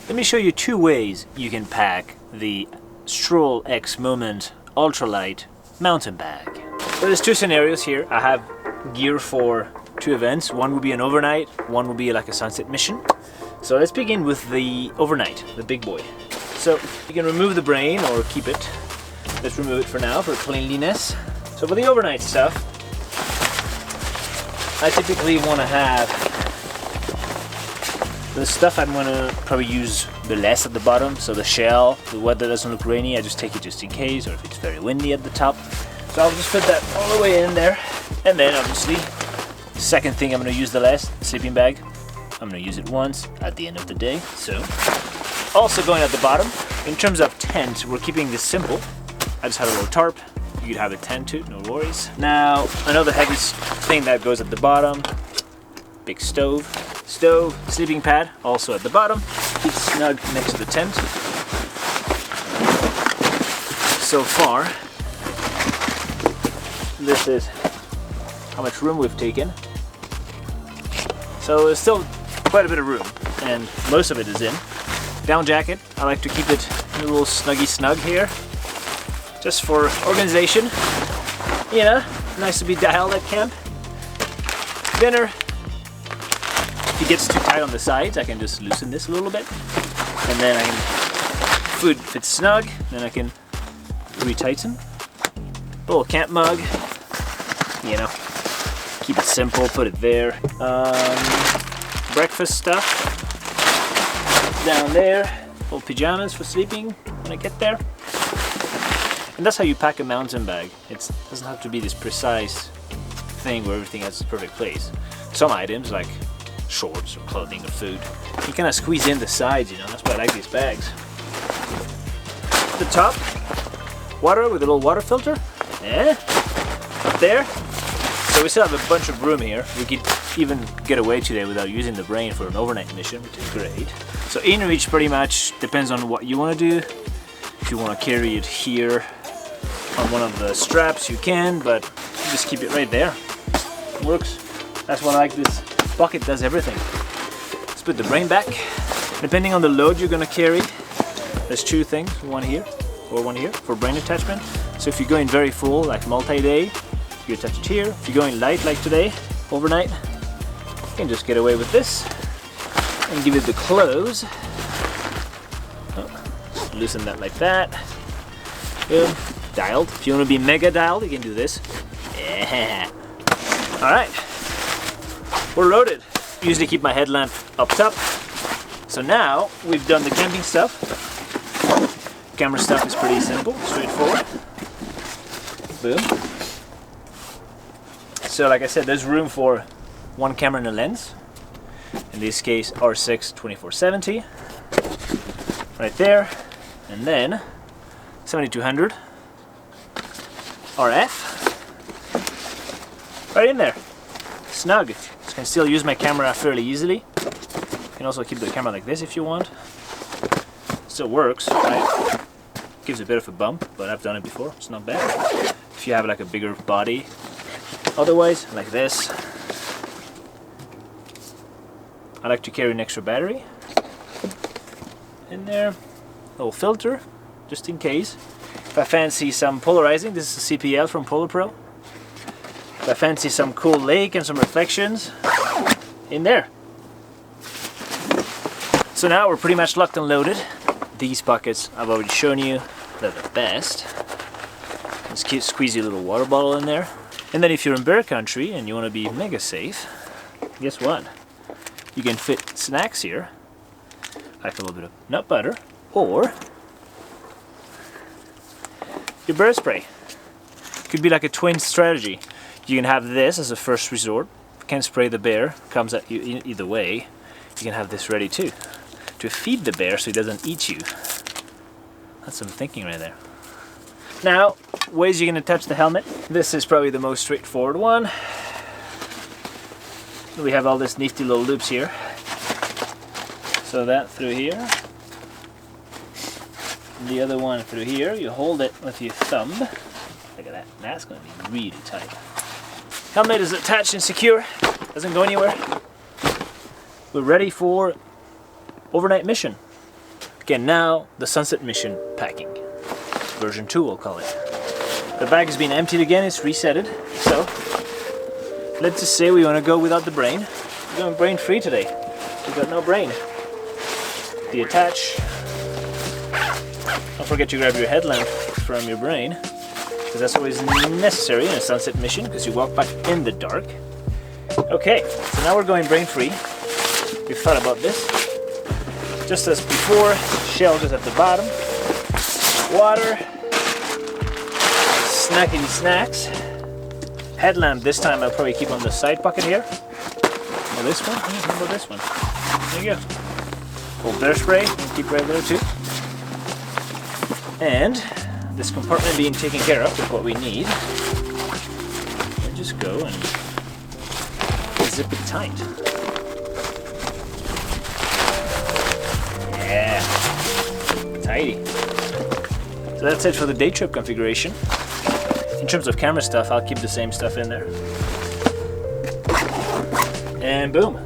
Let me show you two ways you can pack the Strohl X Moment Ultralight mountain bag. So there's two scenarios here. I have gear for two events. One will be an overnight, one will be like a sunset mission. So let's begin with the overnight, the big boy. So you can remove the brain or keep it. Let's remove it for now for cleanliness. So for the overnight stuff, I typically want to have the stuff I'm going to probably use the less at the bottom. So the shell, the weather doesn't look rainy, I just take it just in case, or if it's very windy at the top. So I'll just put that all the way in there. And then obviously, the second thing I'm going to use the less, sleeping bag. I'm going to use it once at the end of the day. So also going at the bottom, in terms of tent, we're keeping this simple. I just have a little tarp. You could have a tent too, no worries. Now, another heavy thing that goes at the bottom, big stove. Stove, sleeping pad, also at the bottom. Keep snug next to the tent. So far, this is how much room we've taken. So there's still quite a bit of room, and most of it is in. Down jacket, I like to keep it a little snug here, just for organization. You know, nice to be dialed at camp. Dinner. If it gets too tight on the sides, I can just loosen this a little bit, and then I can, food fits snug, then I can retighten. A little camp mug, you know, keep it simple, put it there. Breakfast stuff down there, little pajamas for sleeping when I get there. And that's how you pack a mountain bag. It doesn't have to be this precise thing where everything has its perfect place. Some items like shorts or clothing or food, you kind of squeeze in the sides, you know, that's why I like these bags. At the top, water with a little water filter, up there. So we still have a bunch of room here. We could even get away today without using the brain for an overnight mission, which is great. So in reach pretty much depends on what you want to do. If you want to carry it here on one of the straps, you can, but you just keep it right there. It works. That's why I like this. Bucket does everything. Let's put the brain back. Depending on the load you're gonna carry, there's two things, one here or one here for brain attachment. So if you're going very full, like multi-day, you attach it here. If you're going light, like today, overnight, you can just get away with this and give it the close. Oh, loosen that like that. Good. Dialed. If you want to be mega dialed, you can do this. Yeah. All right. We're loaded. Usually keep my headlamp up top. So now we've done the camping stuff. Camera stuff is pretty simple, straightforward. Boom. So like I said, there's room for one camera and a lens. In this case, R6 2470. Right there. And then 7200 RF. Right in there. Snug. Can still use my camera fairly easily. You can also keep the camera like this if you want. Still works, right? Gives a bit of a bump, but I've done it before. It's not bad. If you have like a bigger body. Otherwise, like this. I like to carry an extra battery in there. A little filter, just in case. If I fancy some polarizing, this is a CPL from Polar Pro. If I fancy some cool lake and some reflections, in there. So now we're pretty much locked and loaded. These buckets I've already shown you, they're the best. Let's squeeze your little water bottle in there. And then if you're in bear country and you want to be mega safe, guess what? You can fit snacks here, like a little bit of nut butter, or your bear spray. Could be like a twin strategy. You can have this as a first resort. Can spray the bear, comes at you either way. You can have this ready too, to feed the bear so he doesn't eat you. That's some thinking right there. Now, ways you can attach the helmet. This is probably the most straightforward one. We have all this nifty little loops here. So that through here. And the other one through here. You hold it with your thumb. Look at that. That's going to be really tight. Helmet is attached and secure. Doesn't go anywhere. We're ready for overnight mission. Okay, now the Sunset Mission packing. Version 2 we'll call it. The bag has been emptied again, it's resetted. So, let's just say we want to go without the brain. We're going brain free today. We've got no brain. Detach. Don't forget to grab your headlamp from your brain, because that's always necessary in a sunset mission, because you walk back in the dark. Okay, so now we're going brain free. We've thought about this. Just as before, shelters at the bottom. Water. Snackety snacks. Headlamp this time I'll probably keep on the side pocket here. Or this one. How about this one? There you go. Old bear spray, keep right there too. And this compartment being taken care of with what we need. And just go and zip it tight. Yeah, tidy. So that's it for the day trip configuration. In terms of camera stuff, I'll keep the same stuff in there. And boom.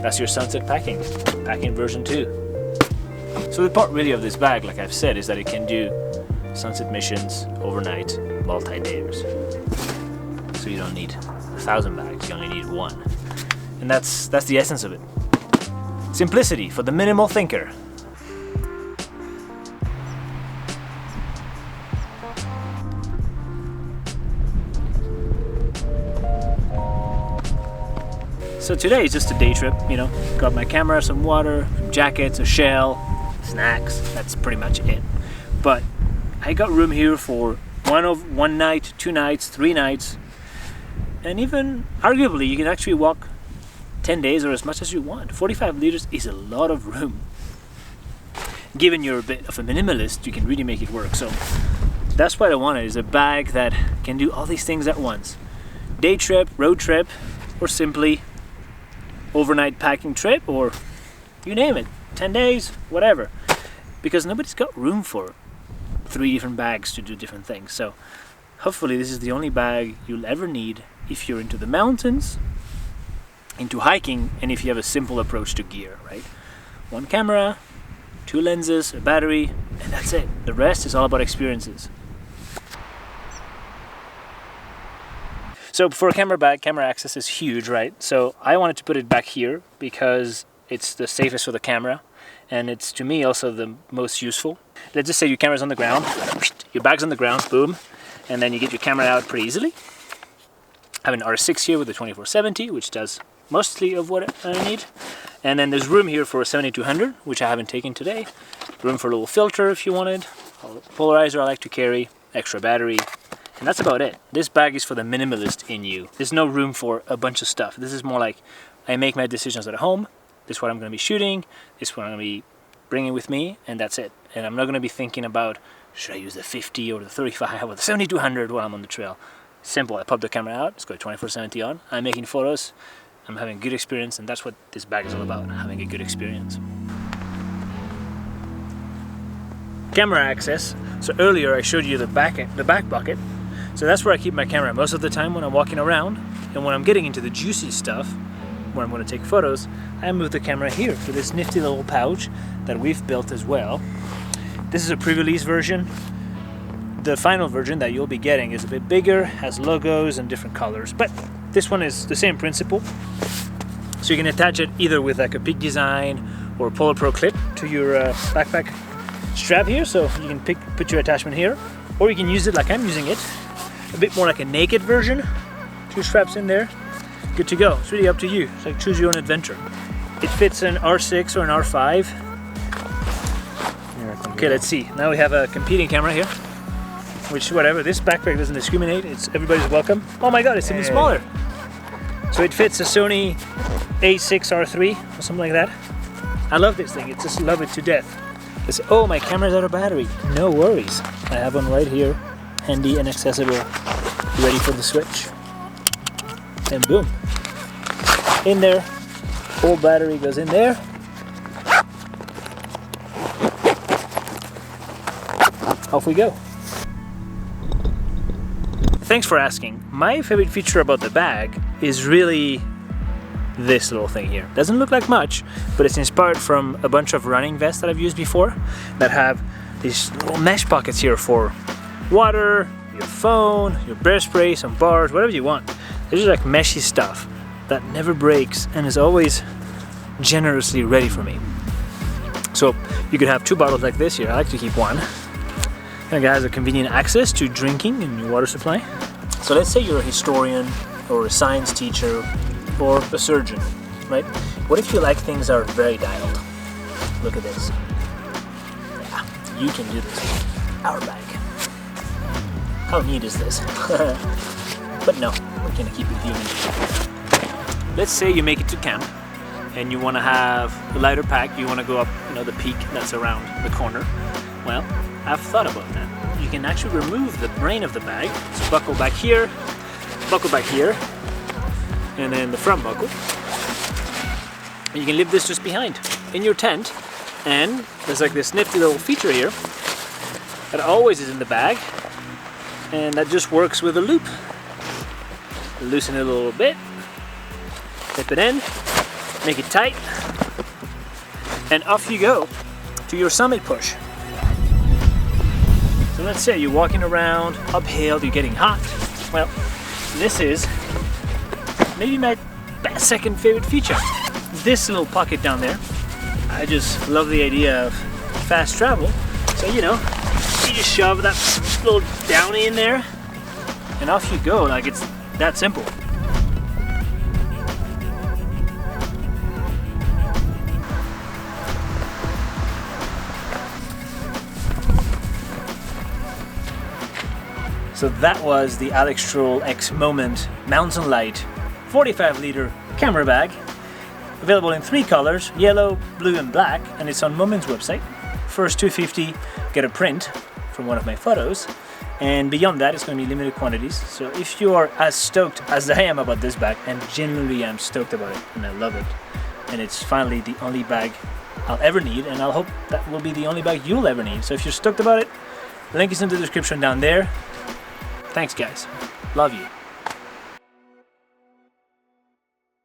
That's your sunset packing. Packing version 2. So the part really of this bag, like I've said, is that it can do sunset missions, overnight, multi-days. So you don't need 1,000 bags, you only need one. And that's the essence of it. Simplicity for the minimal thinker. So today is just a day trip, you know, got my camera, some water, some jackets, a shell, snacks, that's pretty much it. But I got room here for one night, 2 nights, 3 nights, and even arguably you can actually walk 10 days or as much as you want. 45 liters is a lot of room. Given you're a bit of a minimalist, you can really make it work. So that's what I wanted, is a bag that can do all these things at once. Day trip, road trip, or simply overnight packing trip, or you name it, 10 days, whatever. Because nobody's got room for 3 different bags to do different things. So hopefully this is the only bag you'll ever need if you're into the mountains, into hiking, and if you have a simple approach to gear, right? 1 camera, 2 lenses, a battery, and that's it. The rest is all about experiences. So for a camera bag, camera access is huge, right? So I wanted to put it back here because it's the safest for the camera, and it's, to me, also the most useful. Let's just say your camera's on the ground, your bag's on the ground, boom, and then you get your camera out pretty easily. I have an R6 here with a 2470, which does mostly of what I need. And then there's room here for a 7200, which I haven't taken today. Room for a little filter if you wanted. Polarizer I like to carry, extra battery. And that's about it. This bag is for the minimalist in you. There's no room for a bunch of stuff. This is more like, I make my decisions at home. This is what I'm going to be shooting. This is what I'm going to be bringing with me. And that's it. And I'm not going to be thinking about, should I use the 50 or the 35 or the 7200 while I'm on the trail. Simple. I pop the camera out. It's got 2470 on. I'm making photos. I'm having a good experience. And that's what this bag is all about. Having a good experience. Camera access. So earlier I showed you the back pocket. So that's where I keep my camera most of the time when I'm walking around. And when I'm getting into the juicy stuff, where I'm going to take photos, I move the camera here for this nifty little pouch that we've built as well. This is a pre-release version. The final version that you'll be getting is a bit bigger, has logos and different colors, but this one is the same principle. So you can attach it either with like a Peak Design or Polar Pro clip to your backpack strap here, so you can put your attachment here, or you can use it like I'm using it, a bit more like a naked version. 2 straps in there, good to go. It's really up to you. It's like choose your own adventure. It fits an R6 or an R5. Okay, let's see. Now we have a competing camera here, which whatever. This backpack doesn't discriminate. It's everybody's welcome. Oh my God, it's even smaller. So it fits a Sony A6R3 or something like that. I love this thing. I just love it to death. It's, oh, my camera's out of battery. No worries. I have one right here, handy and accessible, ready for the switch. And boom, in there, whole battery goes in there. Off we go. Thanks for asking. My favorite feature about the bag is really this little thing here. Doesn't look like much, but it's inspired from a bunch of running vests that I've used before that have these little mesh pockets here for water, your phone, your bear spray, some bars, whatever you want. This is like meshy stuff that never breaks and is always generously ready for me. So you could have 2 bottles like this here. I like to keep one. And it has a convenient access to drinking and your water supply. So let's say you're a historian or a science teacher or a surgeon, right? What if you like things that are very dialed? Look at this. Yeah, you can do this. Our bag. How neat is this? But no, we're gonna keep it human. Let's say you make it to camp and you want to have a lighter pack. You want to go up, the peak that's around the corner. Well, I've thought about that. You can actually remove the brain of the bag. So buckle back here, and then the front buckle. And you can leave this just behind in your tent. And there's like this nifty little feature here that always is in the bag, and that just works with a loop. Loosen it a little bit, clip it in, make it tight, and off you go to your summit push. So let's say you're walking around uphill, you're getting hot. Well, this is maybe my second favorite feature. This little pocket down there. I just love the idea of fast travel. So you just shove that little downy in there and off you go. Like, it's that simple. So that was the Alex Strohl X Moment Mountain Light 45-liter camera bag. Available in 3 colors, yellow, blue and black, and it's on Moment's website. First 250 get a print from one of my photos, and beyond that it's going to be limited quantities. So if you are as stoked as I am about this bag, and genuinely I'm stoked about it and I love it, and it's finally the only bag I'll ever need, and I'll hope that will be the only bag you'll ever need. So if you're stoked about it, link is in the description down there. Thanks guys, love you.